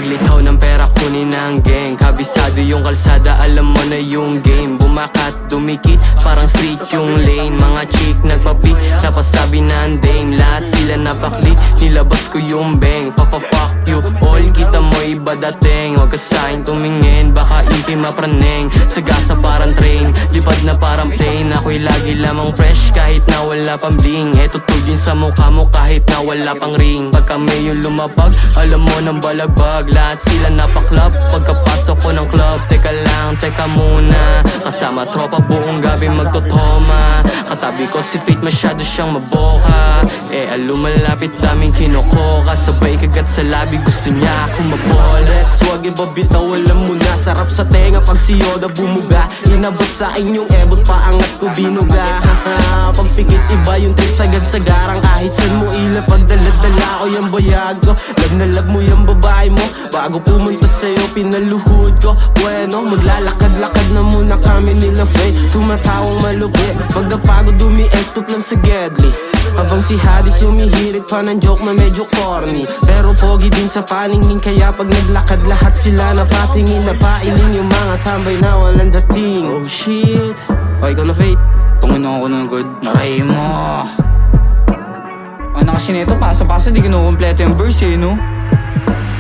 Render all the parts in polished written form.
Maglitaw ng pera, kunin ang gang. Kabisado yung kalsada, alam mo na yung game. Bumakat, dumikit, parang street yung lane. Mga chick nagpapi, napasabi na ang dame. Lahat sila napakli, nilabas ko yung bang. Papafuck you all, kita mo iba dating. Huwag ka sa'kin tumingin, baka impi mapraneng. Sagasa parang train, lipad na parang plane. Ako'y lagi lamang fresh kahit na wala pang bling. Eto tugin sa mukha mo kahit na wala pang ring. Pag kami yung lumapag, alam mo ng balagbag. Lahat sila napaklap, pagkapasok ko ng club. Teka lang, teka muna. Kasama tropa buong gabi magtotoma. Katabi ko si Pete, masyado siyang maboka. Lumalapit daming kinukoka. Sabay kagat sa labi, gusto niya akong mabola. Let's wag ibabitaw, alam mo na. Sarap sa tenga pag si Yoda bumuga. Inabot sa akin yung ebot, paangat ko binuga. Pagpikit iba yung trip, sagad-sagarang. Kahit san mo ila, pagdala-dala ko yung bayag ko. Love na love mo yung babae mo. Bago pumunta sa'yo, pinaluhod ko. Bueno, maglalakad-lakad na muna kami nila Faye. Tumatawang malupit, pag napagod dumi-estop lang sa Gedli. Habang si Hadis humihirit pa ng joke na medyo corny. Pero pogi din sa paningin, kaya pag naglakad lahat sila napatingin. Napailing yung mga tambay na walang dating. Oh shit. O ikaw na Faye. Tungin ako ng good, naray mo. Ano kasi nito, pasa-pasa di kinukumpleto yung verse eh, no?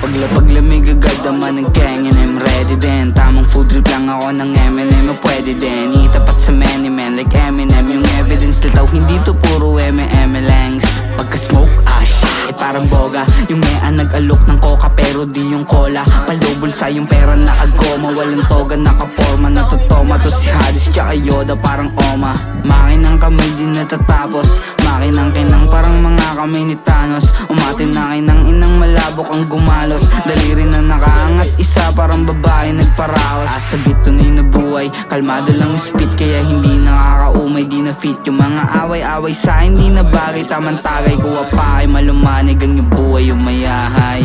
Paglamig agad naman ng gang and I'm ready din. Tamang food trip lang ako ng M&M, pwede din. Itapat sa many men like Eminem. Yung evidence na daw hindi to puro M&M-langs. Pagka-smoke, shit, parang boga. Yung mea nag-alok ng coca pero di yung cola. Paldo sa yung pera nakagoma. Walang toga, nakaporma, natutoma. To si Hadis tsaka Yoda parang oma. Makinang kamay di natatapos. Makinang kinang parang mga kamay ni Thanos. Umatin na kinang inang malabok ang gumalos. Daliri na nakaangat, isa parang babae nagparaos. Asabit tunay na buhay, kalmado lang speed. Kaya hindi nakakaumay, di na fit. Yung mga away-away sa hindi na bagay. Tamang tagay, kuha pa kay malumanig ang yung buhay, yung mayahay.